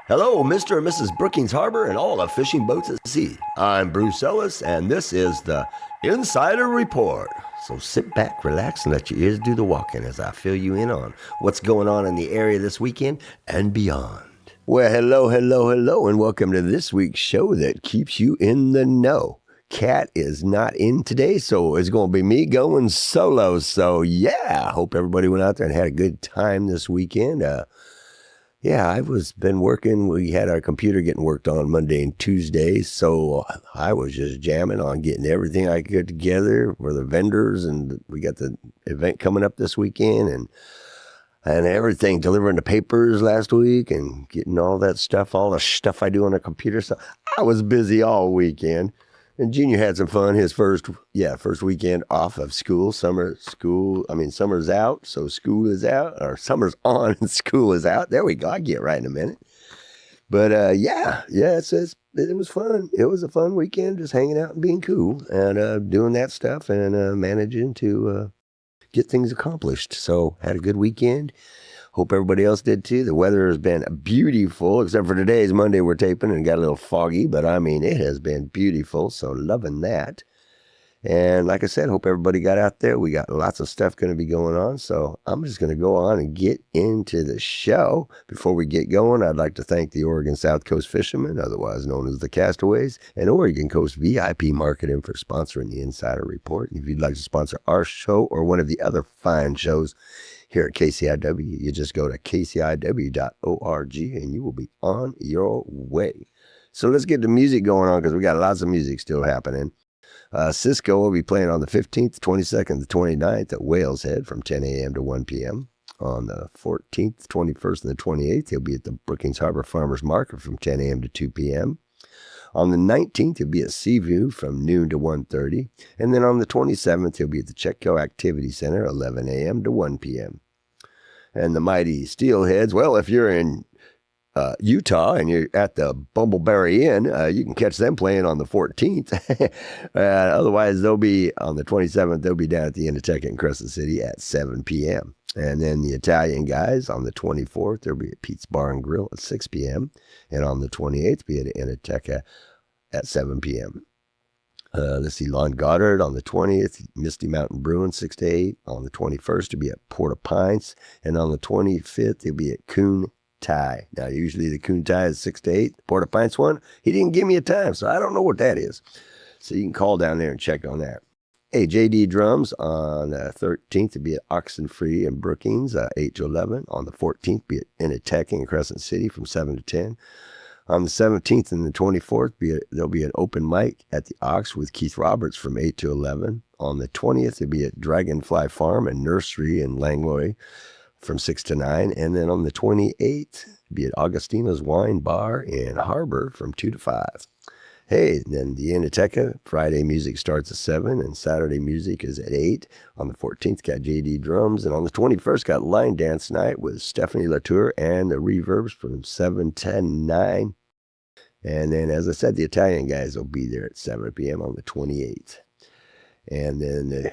Hello, Mr. and Mrs. Brookings Harbor and all the fishing boats at sea. I'm Bruce Ellis, and this is the Insider Report. So sit back, relax, and let your ears do the walking as I fill you in on what's going on in the area this weekend and beyond. Well, hello, and welcome to this week's show that keeps you in the know. Kat is not in today, so it's going to be me going solo. So, yeah, I hope everybody went out there and had a good time this weekend. Yeah, been working. We had our computer getting worked on Monday and Tuesday, so I was just jamming on getting everything I could get together for the vendors, and we got the event coming up this weekend, and everything, delivering the papers last week and getting all that stuff, all the stuff I do on the computer. So I was busy all weekend. And Junior had some fun. His first weekend off of school. Summer's out, so school is out. Or summer's on and school is out. There we go. I'll get right in a minute. But it was fun. It was a fun weekend, just hanging out and being cool and doing that stuff and managing to get things accomplished. So had a good weekend. Hope everybody else did too. The weather has been beautiful, except for today's Monday we're taping and got a little foggy, but I mean, it has been beautiful, so loving that. And like I said, hope everybody got out there. We got lots of stuff going to be going on, so I'm just going to go on and get into the show. Before we get going, I'd like to thank the Oregon South Coast Fishermen, otherwise known as the Castaways, and Oregon Coast VIP Marketing for sponsoring the Insider Report. And if you'd like to sponsor our show or one of the other fine shows here at KCIW, you just go to kciw.org and you will be on your way. So let's get the music going on because we got lots of music still happening. Cisco will be playing on the 15th, 22nd, the 29th at Whales Head from 10 a.m. to 1 p.m. On the 14th, 21st, and the 28th, he'll be at the Brookings Harbor Farmers Market from 10 a.m. to 2 p.m. On the 19th, he'll be at Seaview from noon to 1:30. And then on the 27th, he'll be at the Chetco Activity Center, 11 a.m. to 1 p.m. And the Mighty Steelheads, well, if you're in Utah and you're at the Bumbleberry Inn, you can catch them playing on the 14th. Otherwise, they'll be on the 27th, they'll be down at the Innotek in Crescent City at 7 p.m. And then the Italian guys on the 24th, they'll be at Pete's Bar and Grill at 6 p.m. And on the 28th, be at Innotek at 7 p.m. Let's see, Lon Goddard on the 20th, Misty Mountain Brewing 6 to 8. On the 21st, to be at Port of Pines. And on the 25th, he'll be at Coon Tie. Now, usually the Coon Tie is 6 to 8. The Port of Pines one, he didn't give me a time, so I don't know what that is. So you can call down there and check on that. Hey, JD Drums on the 13th to be at Oxenfree and Brookings, 8 to 11. On the 14th, be at Innotek in Crescent City from 7 to 10. On the 17th and the 24th, there'll be an open mic at the Ox with Keith Roberts from 8 to 11. On the 20th, it'll be at Dragonfly Farm and Nursery in Langlois from 6 to 9. And then on the 28th, be at Augustina's Wine Bar in Harbor from 2 to 5. Hey, then the Innotek, Friday music starts at 7 and Saturday music is at 8. On the 14th, got JD Drums. And on the 21st, got Line Dance Night with Stephanie Latour and the Reverbs from 7 to 9. And then, as I said, the Italian guys will be there at 7 p.m. on the 28th. And then the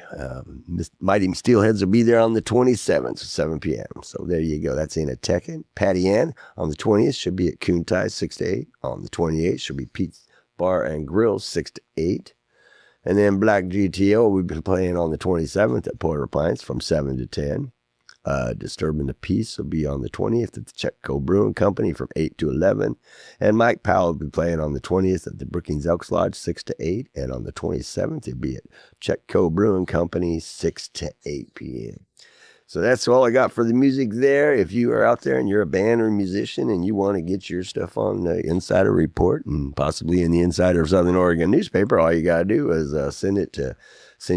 Mighty Steelheads will be there on the 27th, 7 p.m. So there you go. That's Innotek. Patty Ann on the 20th should be at Coon Tie, 6 to 8. On the 28th should be Pete's Bar and Grill, 6 to 8. And then Black GTO, we've been playing on the 27th at Port of Pines from 7 to 10. Disturbing the Peace will be on the 20th at the Chetco Brewing Company from 8 to 11. And Mike Powell will be playing on the 20th at the Brookings Elks Lodge, 6 to 8. And on the 27th, he'll be at Chetco Brewing Company, 6 to 8 p.m. So that's all I got for the music there. If you are out there and you're a band or a musician and you want to get your stuff on the Insider Report and possibly in the Insider of Southern Oregon newspaper, all you got to do is send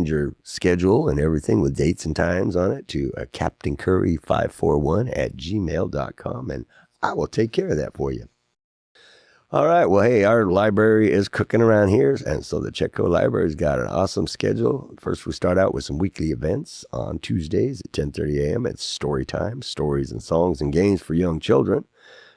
your schedule and everything with dates and times on it to captaincurry541@gmail.com, and I will take care of that for you. All right, well, hey, our library is cooking around here, and so the Chetco Library's got an awesome schedule. First, we start out with some weekly events on Tuesdays at 10:30 a.m. It's story time, stories and songs and games for young children.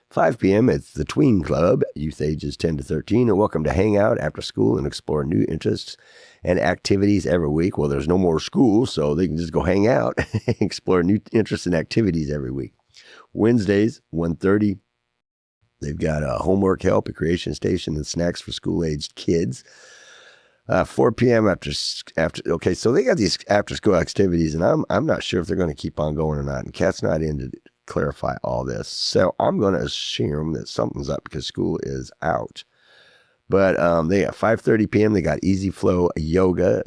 5 p.m. it's the Tween Club, youth ages 10 to 13, and welcome to hang out after school and explore new interests and activities every week. Well, there's no more school, so they can just go hang out, explore new interests and activities every week. Wednesdays, 1:30 They've got homework help, a creation station, and snacks for school-aged kids. 4 p.m. after. Okay, so they got these after-school activities, and I'm not sure if they're going to keep on going or not. And Kat's not in to clarify all this, so I'm going to assume that something's up because school is out. But they got 5:30 p.m. They got Easy Flow Yoga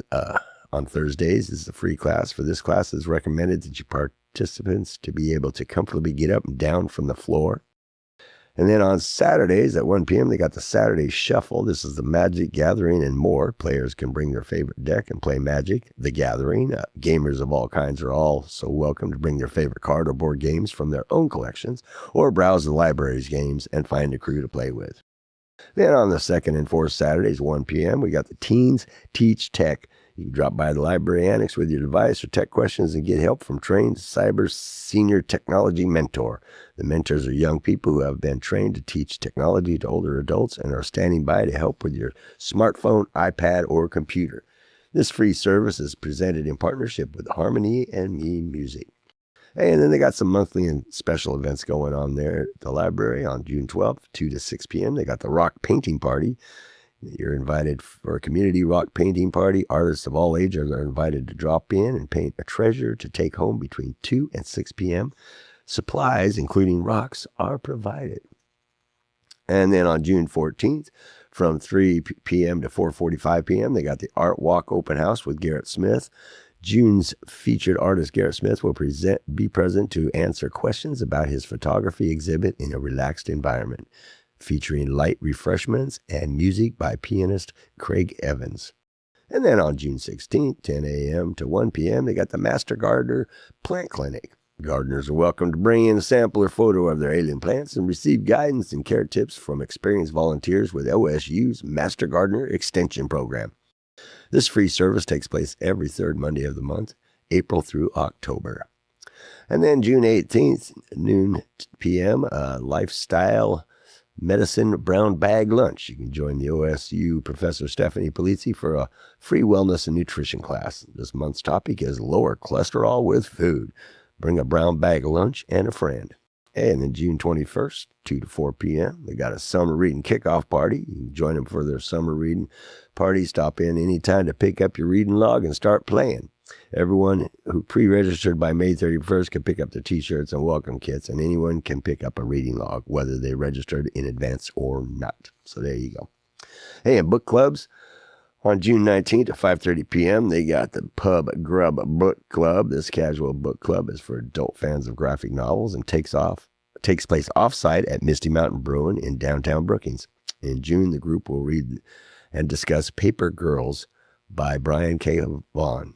on Thursdays. This is a free class. For this class, it's recommended that you participants to be able to comfortably get up and down from the floor. And then on Saturdays at 1 p.m., they got the Saturday Shuffle. This is the Magic Gathering and more. Players can bring their favorite deck and play Magic, the Gathering. Gamers of all kinds are also welcome to bring their favorite card or board games from their own collections or browse the library's games and find a crew to play with. Then on the second and fourth Saturdays, 1 p.m., we got the Teens Teach Tech. You can drop by the library annex with your device or tech questions and get help from trained cyber senior technology mentor. The mentors are young people who have been trained to teach technology to older adults and are standing by to help with your smartphone, iPad, or computer. This free service is presented in partnership with Harmony and Me Music. And then they got some monthly and special events going on there at the library on June 12th, 2 to 6 p.m. They got the Rock Painting Party. You're invited for a community rock painting party. Artists of all ages are invited to drop in and paint a treasure to take home between 2 and 6 p.m. Supplies, including rocks, are provided. And then on June 14th, from 3 p.m. to 4:45 p.m., they got the Art Walk Open House with Garrett Smith. June's featured artist, Garrett Smith, will be present to answer questions about his photography exhibit in a relaxed environment, featuring light refreshments and music by pianist Craig Evans. And then on June 16th, 10 a.m. to 1 p.m., they got the Master Gardener Plant Clinic. Gardeners are welcome to bring in a sample or photo of their alien plants and receive guidance and care tips from experienced volunteers with OSU's Master Gardener Extension Program. This free service takes place every third Monday of the month, April through October. And then June 18th, noon p.m., Lifestyle Medicine Brown Bag Lunch. You can join the OSU Professor Stephanie Polizzi for a free wellness and nutrition class. This month's topic is lower cholesterol with food. Bring a brown bag of lunch and a friend. And then June 21st, 2 to 4 p.m., they got a summer reading kickoff party. You can join them for their summer reading party. Stop in anytime to pick up your reading log and start playing. Everyone who pre-registered by May 31st can pick up the t-shirts and welcome kits, and anyone can pick up a reading log, whether they registered in advance or not. So there you go. Hey, and book clubs. On June 19th at 5:30 p.m., they got the Pub Grub Book Club. This casual book club is for adult fans of graphic novels and takes place off-site at Misty Mountain Brewing in downtown Brookings. In June, the group will read and discuss Paper Girls by Brian K. Vaughan.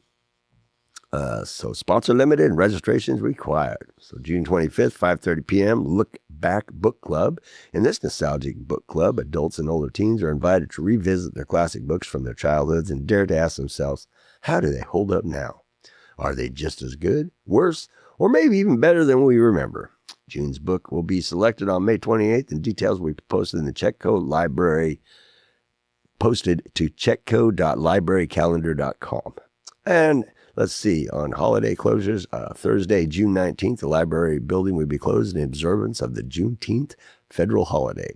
So sponsor limited and registrations required. So June 25th, 5:30 p.m., Look Back Book Club. In this nostalgic book club, adults and older teens are invited to revisit their classic books from their childhoods and dare to ask themselves, how do they hold up now? Are they just as good, worse, or maybe even better than we remember? June's book will be selected on May 28th, and details will be posted in the Chetco Library, posted to chetco.librarycalendar.com. And let's see, on holiday closures, Thursday, June 19th, the library building will be closed in observance of the Juneteenth federal holiday.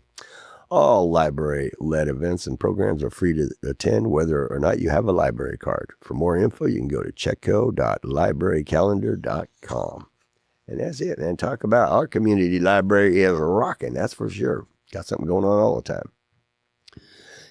All library-led events and programs are free to attend, whether or not you have a library card. For more info, you can go to chetco.librarycalendar.com. And that's it, man. Talk about our community library is rocking, that's for sure. Got something going on all the time.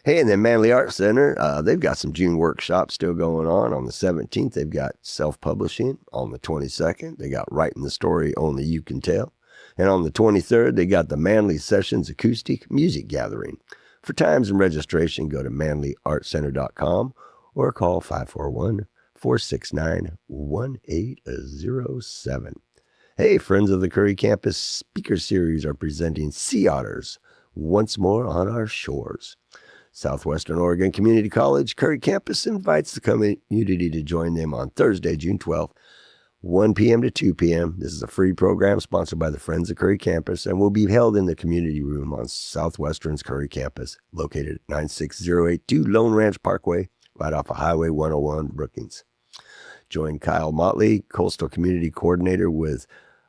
Hey, and then Manley Art Center, they've got some June workshops still going on. On the 17th, they've got self-publishing. On the 22nd, they got writing the story only you can tell. And on the 23rd, they got the Manley Sessions Acoustic Music Gathering. For times and registration, go to manleyartcenter.com or call 541-469-1807. Hey, friends of the Curry Campus Speaker Series are presenting Sea Otters once more on our shores. Southwestern Oregon Community College Curry Campus invites the community to join them on Thursday, June 12th, 1 p.m. to 2 p.m. This is a free program sponsored by the Friends of Curry Campus and will be held in the community room on Southwestern's Curry Campus, located at 96082 Lone Ranch Parkway, right off of Highway 101, Brookings. Join Kyle Motley, Coastal Community Coordinator with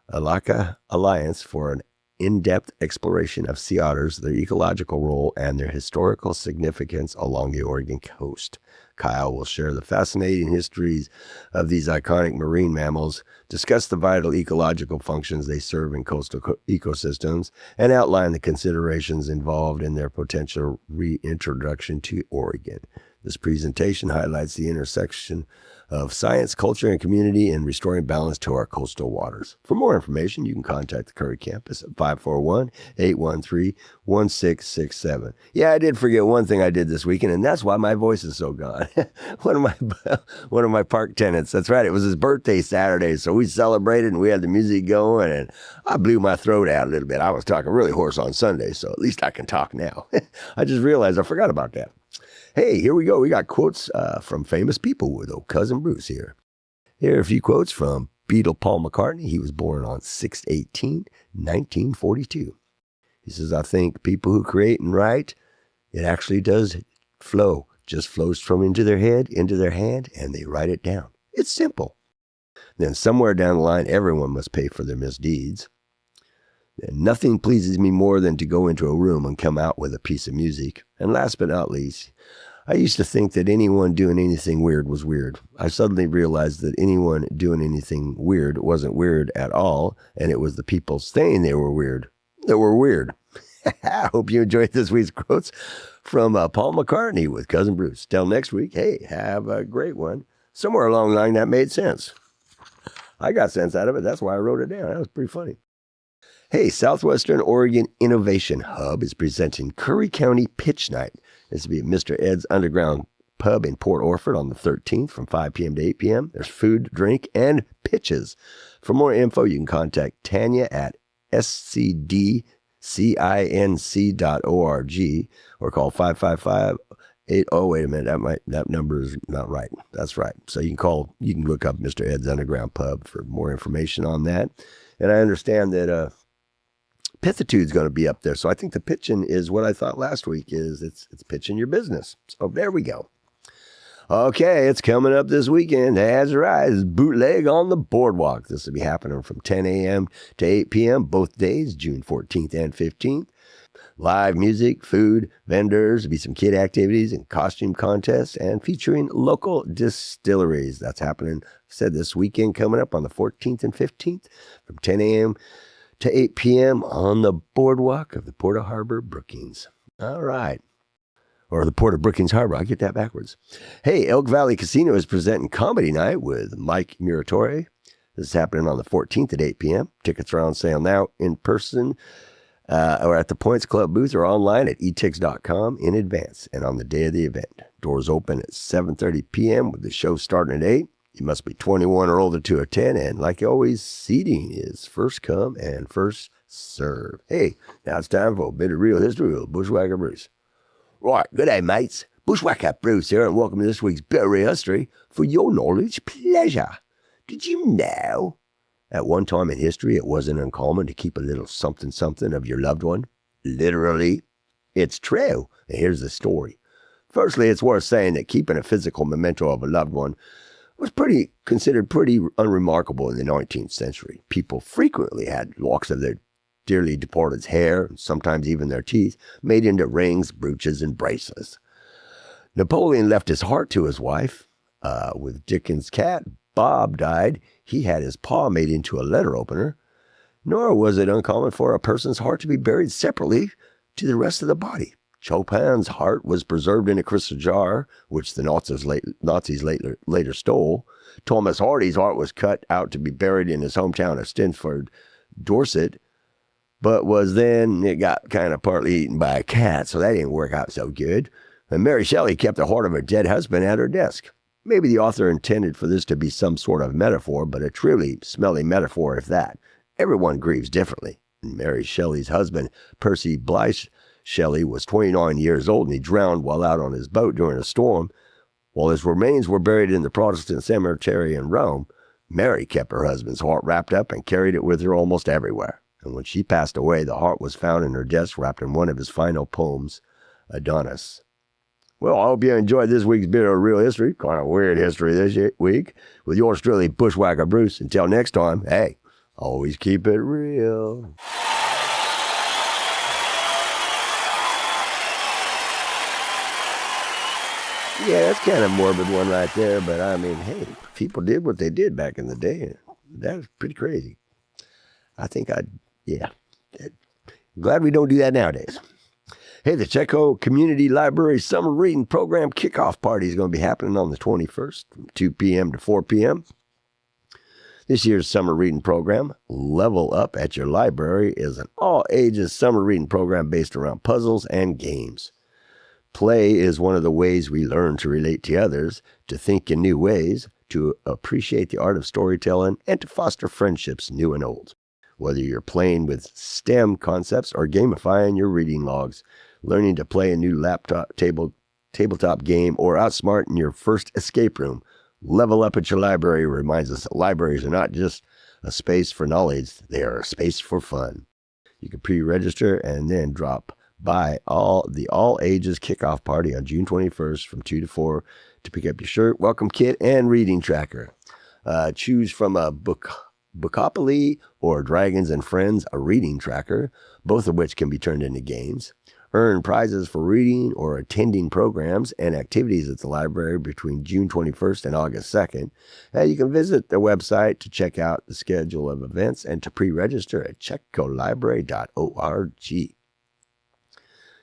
Alaka Alliance, for an in-depth exploration of sea otters, their ecological role, and their historical significance along the Oregon coast. Kyle will share the fascinating histories of these iconic marine mammals, discuss the vital ecological functions they serve in coastal ecosystems, and outline the considerations involved in their potential reintroduction to Oregon. This presentation highlights the intersection of science, culture, and community in restoring balance to our coastal waters. For more information, you can contact the Curry campus at 541-813-1667. Yeah, I did forget one thing I did this weekend, and that's why my voice is so gone. one of my park tenants, that's right, it was his birthday Saturday, so we celebrated and we had the music going, and I blew my throat out a little bit. I was talking really hoarse on Sunday, so at least I can talk now. I just realized I forgot about that. Hey, here we go. We got quotes from famous people with old cousin Bruce here. Here are a few quotes from Beatle Paul McCartney. He was born on 6/18/1942. He says, I think people who create and write, it actually does flow. Just flows from into their head, into their hand, and they write it down. It's simple. Then somewhere down the line, everyone must pay for their misdeeds. And nothing pleases me more than to go into a room and come out with a piece of music. And last but not least, I used to think that anyone doing anything weird was weird. I suddenly realized that anyone doing anything weird wasn't weird at all, and it was the people saying they were weird that were weird. I hope you enjoyed this week's quotes from Paul McCartney with Cousin Bruce. Till next week, hey, have a great one. Somewhere along the line that made sense. I got sense out of it. That's why I wrote it down. That was pretty funny. Hey, Southwestern Oregon Innovation Hub is presenting Curry County Pitch Night. This will be at Mr. Ed's Underground Pub in Port Orford on the 13th from 5 p.m. to 8 p.m. There's food, drink, and pitches. For more info, you can contact Tanya at scdcinc.org or call 555-80. Oh, wait a minute. That number is not right. That's right. So you can look up Mr. Ed's Underground Pub for more information on that. And I understand that Pithitude's going to be up there. So I think the pitching is what I thought last week is it's pitching your business. So there we go. Okay, it's coming up this weekend. That's right. It's Bootleg on the Boardwalk. This will be happening from 10 a.m. to 8 p.m. both days, June 14th and 15th. Live music, food, vendors, there'll be some kid activities and costume contests, and featuring local distilleries. That's happening, I said, this weekend coming up on the 14th and 15th from 10 a.m. to 8 p.m. on the boardwalk of the Port of Harbor, Brookings. All right. Or the Port of Brookings Harbor. I get that backwards. Hey, Elk Valley Casino is presenting Comedy Night with Mike Muratore. This is happening on the 14th at 8 p.m. Tickets are on sale now in person or at the Points Club booth or online at etix.com in advance and on the day of the event. Doors open at 7:30 p.m. with the show starting at 8. You must be 21 or older to attend, and like always, seating is first come and first serve. Hey, now it's time for a bit of real history with Bushwhacker Bruce. Right, good day, mates. Bushwhacker Bruce here, and welcome to this week's bit of real history for your knowledge pleasure. Did you know? At one time in history, it wasn't uncommon to keep a little something of your loved one. Literally, it's true. And here's the story. Firstly, it's worth saying that keeping a physical memento of a loved one was considered pretty unremarkable in the 19th century. People frequently had locks of their dearly departed's hair, and sometimes even their teeth, made into rings, brooches, and bracelets. Napoleon left his heart to his wife. With Dickens' cat, Bob, died, he had his paw made into a letter opener. Nor was it uncommon for a person's heart to be buried separately to the rest of the body. Chopin's heart was preserved in a crystal jar, which the Nazis later stole. Thomas Hardy's heart was cut out to be buried in his hometown of Stinford, Dorset, but it got kind of partly eaten by a cat, so that didn't work out so good. And Mary Shelley kept the heart of her dead husband at her desk. Maybe the author intended for this to be some sort of metaphor, but a truly smelly metaphor if that. Everyone grieves differently. And Mary Shelley's husband, Percy Blythe Shelley, was 29 years old, and he drowned while out on his boat during a storm. While his remains were buried in the Protestant cemetery in Rome, Mary kept her husband's heart wrapped up and carried it with her almost everywhere. And when she passed away, the heart was found in her desk wrapped in one of his final poems, Adonis. Well, I hope you enjoyed this week's bit of real history, kind of weird history this week, with yours truly, Bushwhacker Bruce. Until next time, hey, always keep it real. Yeah, that's kind of a morbid one right there, but I mean, hey, people did what they did back in the day. That was pretty crazy. I think yeah. Glad we don't do that nowadays. Hey, the Chetco Community Library Summer Reading Program Kickoff Party is going to be happening on the 21st from 2 p.m. to 4 p.m. This year's summer reading program, Level Up at Your Library, is an all-ages summer reading program based around puzzles and games. Play is one of the ways we learn to relate to others, to think in new ways, to appreciate the art of storytelling, and to foster friendships new and old. Whether you're playing with STEM concepts or gamifying your reading logs, learning to play a new tabletop game, or outsmarting your first escape room, Level Up at Your Library reminds us that libraries are not just a space for knowledge, they are a space for fun. You can pre-register and then drop by the all-ages kickoff party on June 21st from 2 to 4 to pick up your shirt, welcome kit, and reading tracker. Choose from a Bookopoly or Dragons and Friends, a reading tracker, both of which can be turned into games. Earn prizes for reading or attending programs and activities at the library between June 21st and August 2nd. You can visit the website to check out the schedule of events and to pre-register at chetcolibrary.org.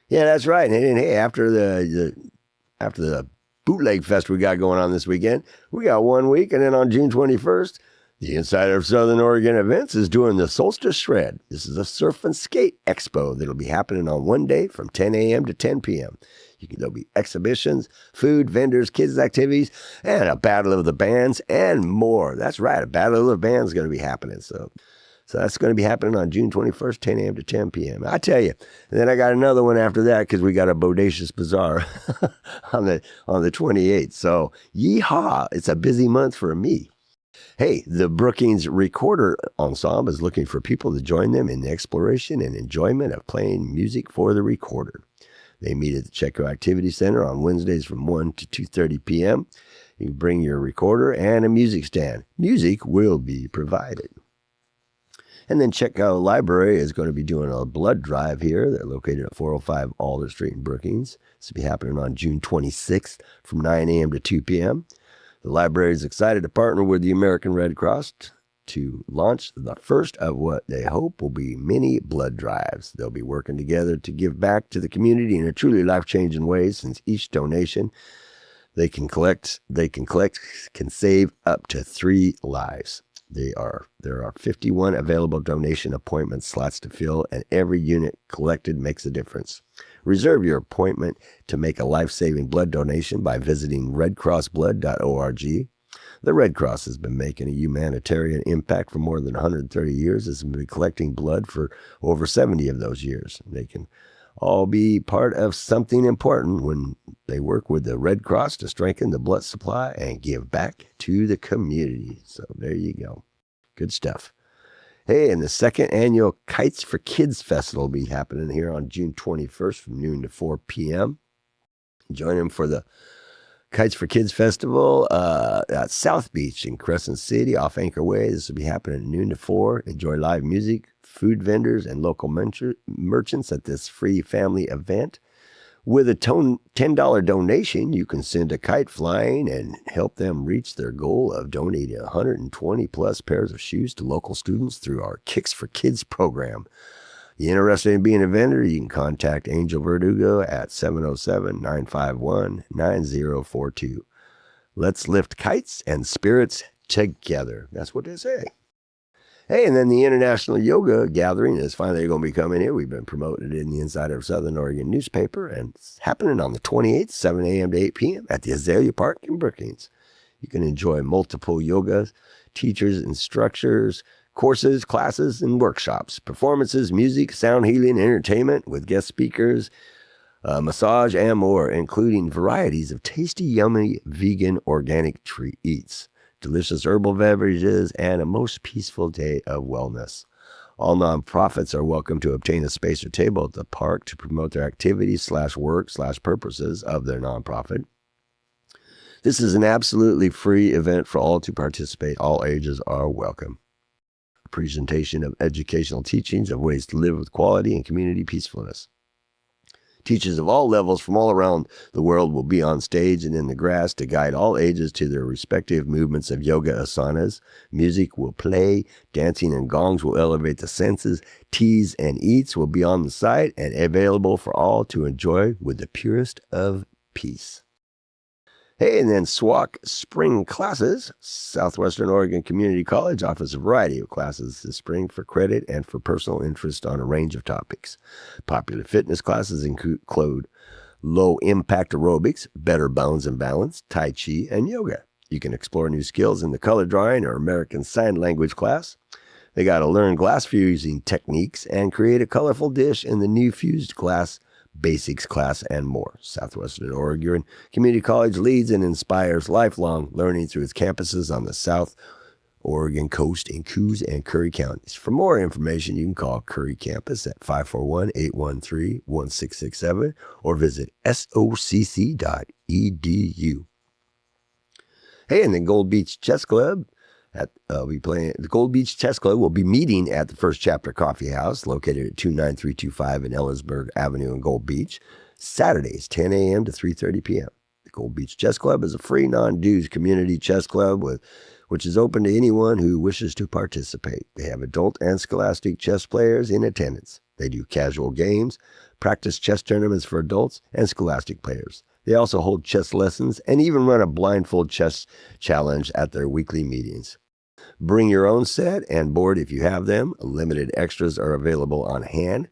Yeah, that's right. And hey, after the Bootleg Fest we got going on this weekend, we got 1 week, and then on June 21st, the Insider of Southern Oregon Events is doing the Solstice Shred. This is a surf and skate expo that'll be happening on one day from 10 a.m. to 10 p.m. There'll be exhibitions, food, vendors, kids' activities, and a battle of the bands and more. That's right, a battle of the bands is going to be happening. So that's going to be happening on June 21st, 10 a.m. to 10 p.m. I tell you. And then I got another one after that because we got a Bodacious Bazaar on the 28th. So yeehaw, it's a busy month for me. Hey, the Brookings Recorder Ensemble is looking for people to join them in the exploration and enjoyment of playing music for the recorder. They meet at the Chetco Activity Center on Wednesdays from 1 to 2:30 p.m. You can bring your recorder and a music stand. Music will be provided. And then Chetco Library is going to be doing a blood drive here. They're located at 405 Alder Street in Brookings. This will be happening on June 26th from 9 a.m. to 2 p.m. The library is excited to partner with the American Red Cross to launch the first of what they hope will be many blood drives. They'll be working together to give back to the community in a truly life-changing way, since each donation they can save up to 3 lives. There are 51 available donation appointment slots to fill, and every unit collected makes a difference. Reserve your appointment to make a life-saving blood donation by visiting redcrossblood.org. The Red Cross has been making a humanitarian impact for more than 130 years. It's been collecting blood for over 70 of those years. They can all be part of something important when they work with the Red Cross to strengthen the blood supply and give back to the community. So there you go. Good stuff. Hey, and the second annual Kites for Kids Festival will be happening here on June 21st from noon to 4 p.m. Join them for the Kites for Kids Festival at South Beach in Crescent City off Anchor Way. This will be happening at noon to 4. Enjoy live music, food vendors, and local merchants at this free family event. With a $10 donation, you can send a kite flying and help them reach their goal of donating 120 plus pairs of shoes to local students through our Kicks for Kids program. You interested in being a vendor, you can contact Angel Verdugo at 707-951-9042. Let's lift kites and spirits together. That's what they say. Hey, and then the International Yoga Gathering is finally going to be coming here. We've been promoting it in the Insider of Southern Oregon newspaper, and it's happening on the 28th, 7 a.m. to 8 p.m. at the Azalea Park in Brookings. You can enjoy multiple yoga teachers, instructors, courses, classes, and workshops, performances, music, sound healing, entertainment with guest speakers, massage, and more, including varieties of tasty, yummy, vegan, organic treats, delicious herbal beverages, and a most peaceful day of wellness. All nonprofits are welcome to obtain a space or table at the park to promote their activities /work/purposes of their nonprofit. This is an absolutely free event for all to participate. All ages are welcome. A presentation of educational teachings of ways to live with quality and community peacefulness. Teachers of all levels from all around the world will be on stage and in the grass to guide all ages to their respective movements of yoga asanas. Music will play, dancing and gongs will elevate the senses, teas and eats will be on the site and available for all to enjoy with the purest of peace. Hey, and then SWAC Spring Classes. Southwestern Oregon Community College offers a variety of classes this spring for credit and for personal interest on a range of topics. Popular fitness classes include low-impact aerobics, better bones and balance, Tai Chi, and yoga. You can explore new skills in the color drawing or American Sign Language class. They got to learn glass fusing techniques and create a colorful dish in the new fused glass basics class, and more. Southwestern Oregon Community College leads and inspires lifelong learning through its campuses on the South Oregon coast in Coos and Curry counties. For more information, you can call Curry Campus at 541-813-1667 or visit socc.edu. Hey, and the Gold Beach Chess Club. The Gold Beach Chess Club will be meeting at the First Chapter Coffee House, located at 29325 in Ellisburg Avenue in Gold Beach, Saturdays, 10 a.m. to 3:30 p.m. The Gold Beach Chess Club is a free, non-dues community chess club which is open to anyone who wishes to participate. They have adult and scholastic chess players in attendance. They do casual games, practice chess tournaments for adults and scholastic players. They also hold chess lessons and even run a blindfold chess challenge at their weekly meetings. Bring your own set and board if you have them. Limited extras are available on hand.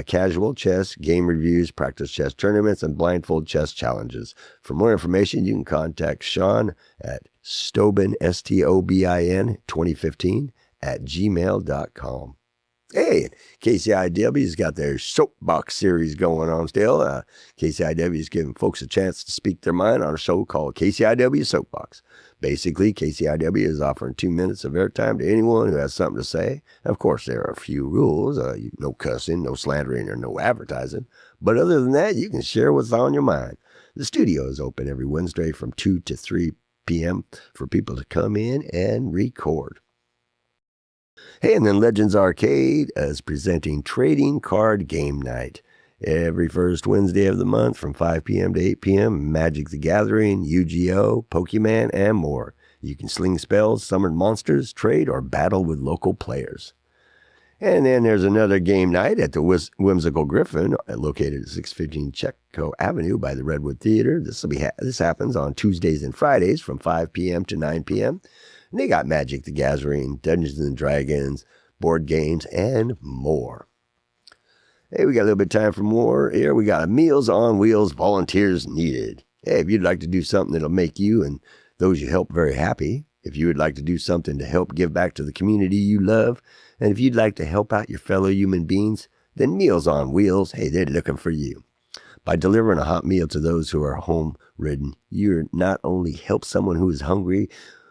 Casual chess, game reviews, practice chess tournaments, and blindfold chess challenges. For more information, you can contact Sean at Stobin, STOBIN 2015 at gmail.com. Hey, KCIW's got their soapbox series going on still. KCIW is giving folks a chance to speak their mind on a show called KCIW Soapbox. Basically, KCIW is offering 2 minutes of airtime to anyone who has something to say. Of course, there are a few rules, no cussing, no slandering, or no advertising. But other than that, you can share what's on your mind. The studio is open every Wednesday from 2 to 3 p.m. for people to come in and record. Hey, and then Legends Arcade is presenting Trading Card Game Night. Every first Wednesday of the month from 5 p.m. to 8 p.m., Magic the Gathering, Yu-Gi-Oh!, Pokemon, and more. You can sling spells, summon monsters, trade, or battle with local players. And then there's another game night at the Whimsical Griffin, located at 615 Chetco Avenue by the Redwood Theater. This happens on Tuesdays and Fridays from 5 p.m. to 9 p.m., and they got Magic the Gathering, Dungeons and Dragons, board games, and more. Hey, we got a little bit of time for more here. We got a Meals on Wheels volunteers needed. Hey, if you'd like to do something that'll make you and those you help very happy, if you would like to do something to help give back to the community you love, and if you'd like to help out your fellow human beings, then Meals on Wheels, hey, they're looking for you. By delivering a hot meal to those who are home-ridden, you not only help someone who is hungry,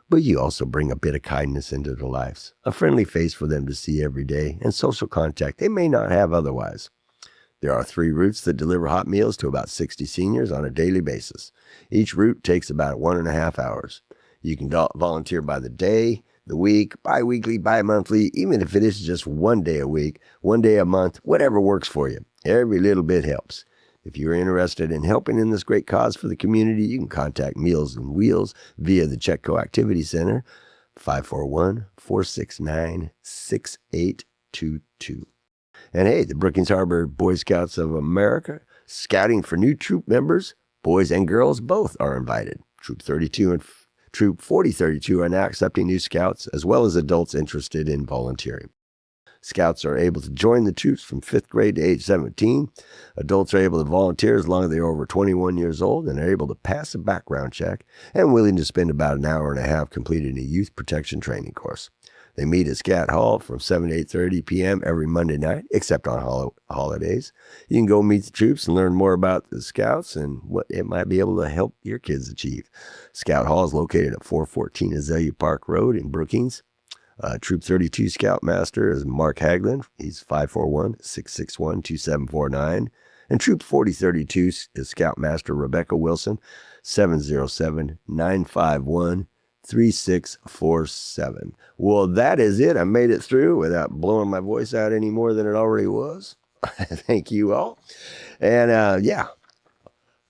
but you also bring a bit of kindness into their lives, a friendly face for them to see every day, and social contact they may not have otherwise. There are 3 routes that deliver hot meals to about 60 seniors on a daily basis. Each route takes about 1.5 hours. You can volunteer by the day, the week, bi-weekly, bi-monthly, even if it is just 1 day a week, 1 day a month, whatever works for you. Every little bit helps. If you're interested in helping in this great cause for the community, you can contact Meals on Wheels via the Chetco Activity Center, 541-469-6822. And hey, the Brookings Harbor Boy Scouts of America, scouting for new troop members, boys and girls both are invited. Troop 32 and Troop 4032 are now accepting new scouts, as well as adults interested in volunteering. Scouts are able to join the troops from 5th grade to age 17. Adults are able to volunteer as long as they are over 21 years old and are able to pass a background check and willing to spend about an hour and a half completing a youth protection training course. They meet at Scout Hall from 7 to 8:30 p.m. every Monday night, except on holidays. You can go meet the troops and learn more about the Scouts and what it might be able to help your kids achieve. Scout Hall is located at 414 Azalea Park Road in Brookings. Troop 32 Scoutmaster is Mark Haglin. He's 541-661-2749. And Troop 4032 is Scoutmaster Rebecca Wilson, 707-951-3647. Well, that is it. I made it through without blowing my voice out any more than it already was. Thank you all. And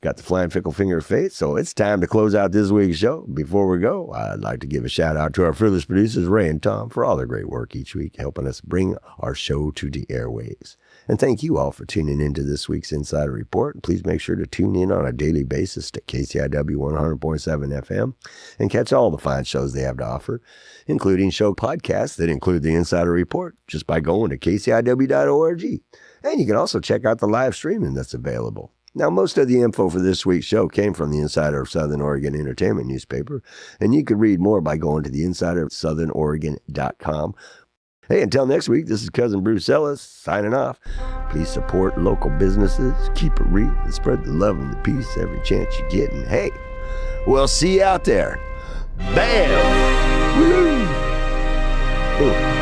got the flying fickle finger of fate, so it's time to close out this week's show. Before we go, I'd like to give a shout out to our fearless producers, Ray and Tom, for all their great work each week, helping us bring our show to the airwaves. And thank you all for tuning into this week's Insider Report. Please make sure to tune in on a daily basis to KCIW 100.7 FM and catch all the fine shows they have to offer, including show podcasts that include the Insider Report, just by going to kciw.org. And you can also check out the live streaming that's available. Now, most of the info for this week's show came from the Insider of Southern Oregon Entertainment newspaper, and you can read more by going to the insiderofsouthernoregon.com. Hey, until next week, this is Cousin Bruce Ellis signing off. Please support local businesses, keep it real, and spread the love and the peace every chance you get. And hey, we'll see you out there. Bam! Woo! Ooh.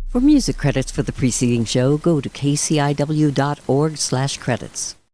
For music credits for the preceding show, go to kciw.org/credits.